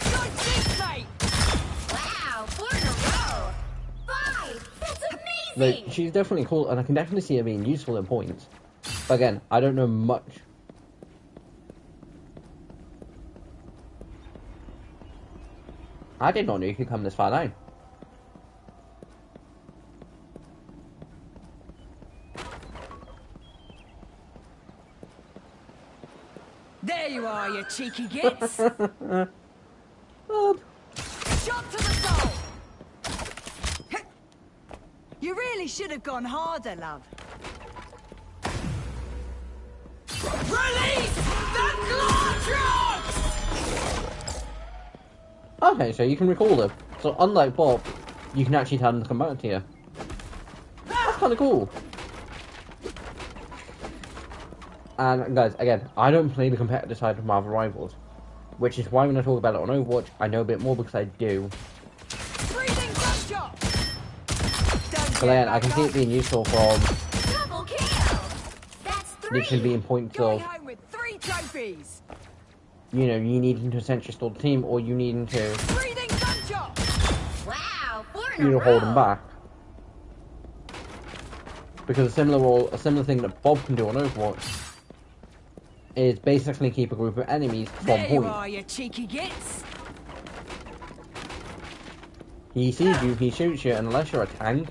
Dodge this, mate. Wow, 4 in a row. 5. That's amazing. Like, she's definitely cool, and I can definitely see her being useful in points. But again, I don't know much. I did not know you could come this far down. There you are, you cheeky gits. Bob. Shot to the soul. You really should have gone harder, love. Release the Glortrox! Okay, so you can recall them. So unlike Bob, you can actually tell them to come back to you. That's kind of cool. And guys, again, I don't play the competitive side of Marvel Rivals. which is why when I talk about it on Overwatch, I know a bit more because I do. Breathing gunshot. But then I can see it being useful from Double kill. That's 3. literally being points Going of, home with 3 trophies. you know, you needing to essentially stall the team, or you needing to, Breathing gunshot. Wow, 4 in you a know, row. hold them back. Because a similar thing that Bob can do on Overwatch is basically keep a group of enemies from There you point. are, you cheeky gits. He sees you, he shoots you, and unless you're a tank,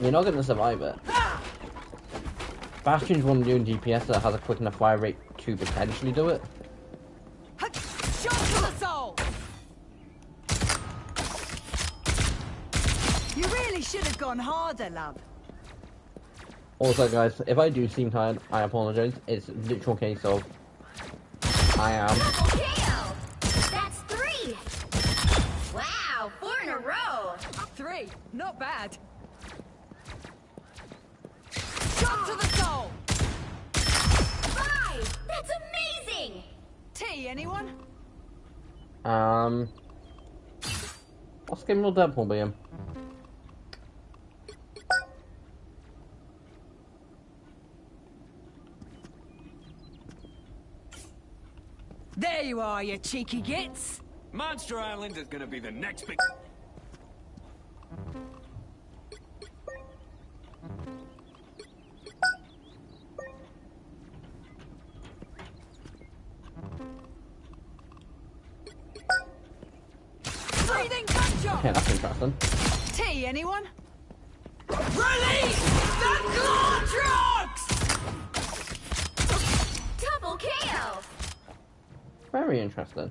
you're not going to survive it. Bastion's one doing DPS that has a quick enough fire rate to potentially do it. Shot to the soul. You really should have gone harder, love. Also, guys, if I do seem tired, I apologize. It's a literal case of I am. Double kill. That's 3. Wow, 4 in a row. 3, not bad. Shot to the soul. 5. That's amazing. T, anyone? What's game will Deadpool be in? There you are, you cheeky gits. Monster Island is gonna be the next big... Breathing gunshot. Okay, that's interesting. T, anyone? Release the claw trucks! Double kill. Very interesting.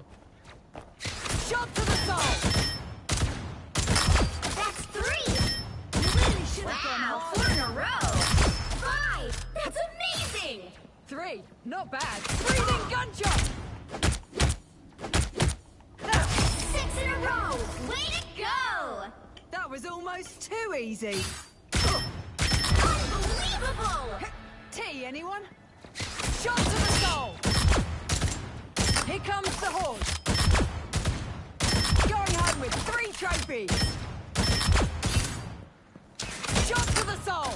Shot to the soul. That's 3. You really should have gone Wow, harder. 4 in a row. 5. That's amazing. 3, not bad. Breathing gunshot. 6 in a row. Way to go. That was almost too easy. Unbelievable. T, anyone? Shot to the soul. Here comes the horde. Going home with 3 trophies. Shot to the soul.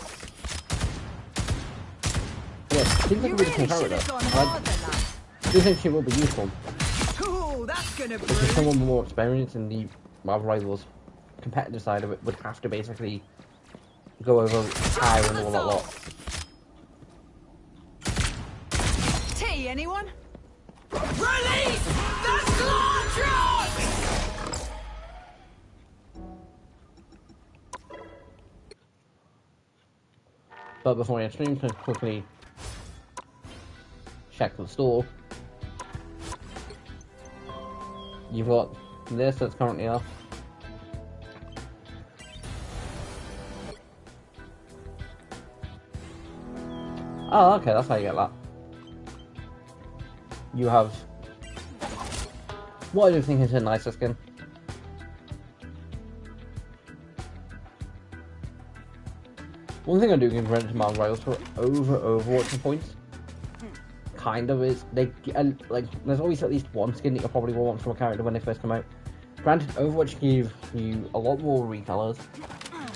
Yeah, seems like You a really really cool should character. have gone I harder, love. do think she will be useful. Ooh, that's gonna Because bruise. someone with more experience in the Marvel Rivals competitive side of it would have to basically go over high and all that lot. T, anyone? Release the claw trucks! But before I end stream, can quickly check the store. You've got this that's currently off. Oh, okay, that's how you get that. You have what I do think is a nicer skin. One thing I do give credit to Marvel Rivals for over Overwatch points, kind of, is they like there's always at least one skin that you probably will want from a character when they first come out. Granted, Overwatch gives you a lot more recolors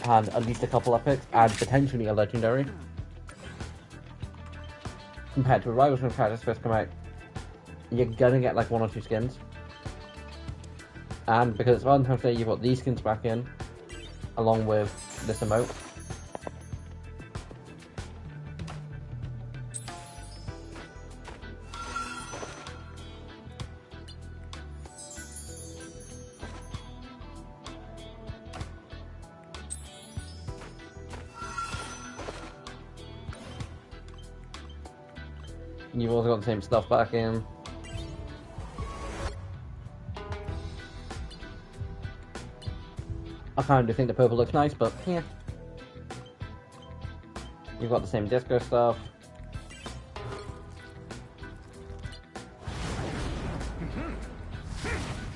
and at least a couple epics and potentially a legendary. Compared to Rivals when characters first come out, you're gonna get like 1 or 2 skins. And because it's Valentine's Day, you've got these skins back in, along with this emote. You've also got the same stuff back in. I kind of think the purple looks nice, but yeah. You've got the same disco stuff.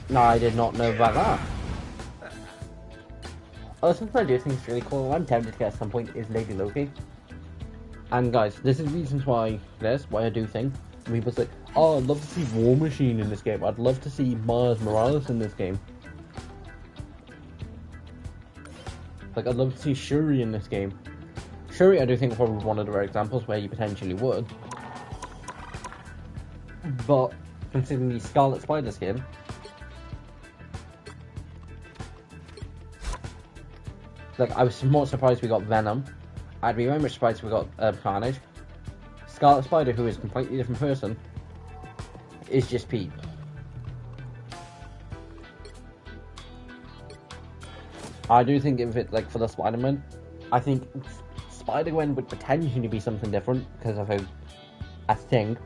No, I did not know about that. Oh, something I do think is really cool, and I'm tempted to get at some point, is Lady Loki. And guys, this is reasons why I do think, people say, Oh, I'd love to see War Machine in this game. I'd love to see Miles Morales in this game. Like, I'd love to see Shuri in this game. Shuri, I do think, probably one of the rare examples where you potentially would. But, considering the Scarlet Spider skin, like, I was more surprised we got Venom. I'd be very much surprised we got Carnage. Scarlet Spider, who is a completely different person, is just Pete. I do think if it, like, for the Spider-Man, I think Spider-Gwen would potentially be something different because of a thing,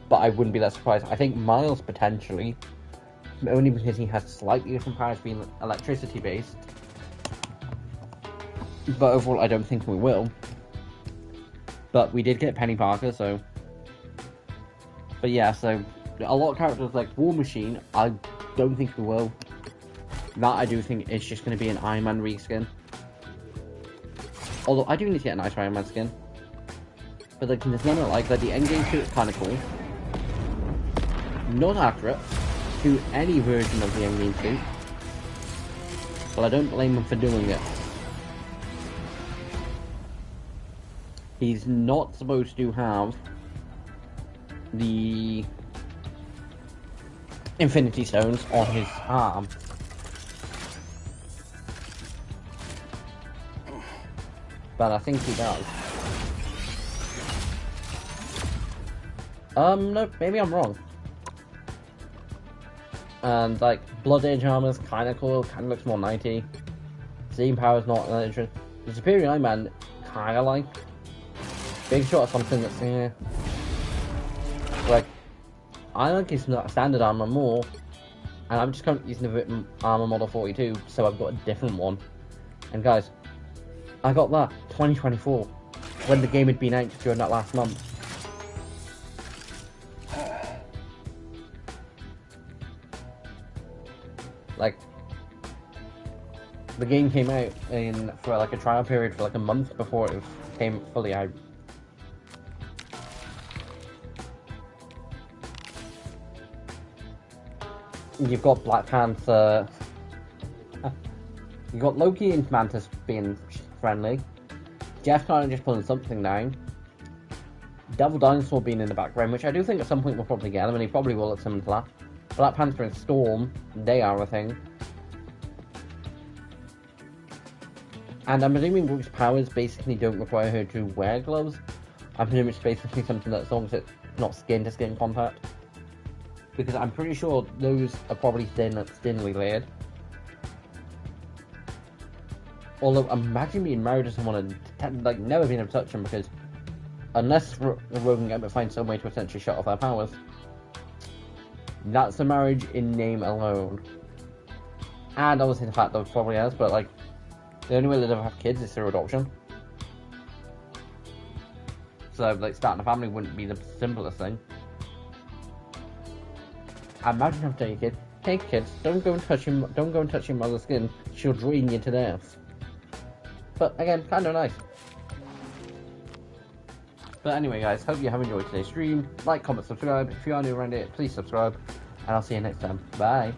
but I wouldn't be that surprised. I think Miles potentially, only because he has slightly different powers being electricity based, but overall I don't think we will. But we did get Penny Parker, so. But yeah, so a lot of characters like War Machine, I don't think we will. That I do think it's just going to be an Iron Man reskin. Although I do need to get a nice Iron Man skin. But like, there's none like that. The Endgame suit is kind of cool. Not accurate to any version of the Endgame suit. But I don't blame him for doing it. He's not supposed to have the Infinity Stones on his arm. But I think he does. No, maybe I'm wrong. And, like, Blood Edge armor's kinda cool, kinda looks more 90. Steam power's not that interesting. The Superior Iron Man, kinda like. Big Shot is something that's, like, I like his standard armor more, and I'm just currently using the armor model 42, so I've got a different one. And guys, I got that 2024 when the game had been out during that last month. Like, the game came out for like a trial period for like a month before it came fully out. You've got Black Panther. You've got Loki and Mantis being friendly. Jeff kind of just pulling something down. Devil Dinosaur being in the background, which I do think at some point we'll probably get him, and he probably will at some of that. Black Panther and Storm, they are a thing. And I'm assuming Brooke's powers basically don't require her to wear gloves. I'm assuming it's basically something that as long as it's not skin to skin contact. Because I'm pretty sure those are probably thinly layered. Although, imagine being married to someone and like never being able to touch them, because unless Rogue and Gambit find some way to essentially shut off their powers, that's a marriage in name alone. And obviously the fact that it probably has, but like, the only way they'll ever have kids is through adoption. So like, starting a family wouldn't be the simplest thing. Imagine having to tell your kid, hey kids, don't go and touch your mother's skin, she'll drain you to death. But again, kind of nice. But anyway guys, hope you have enjoyed today's stream. Like, comment, subscribe. If you are new around it, please subscribe. And I'll see you next time. Bye.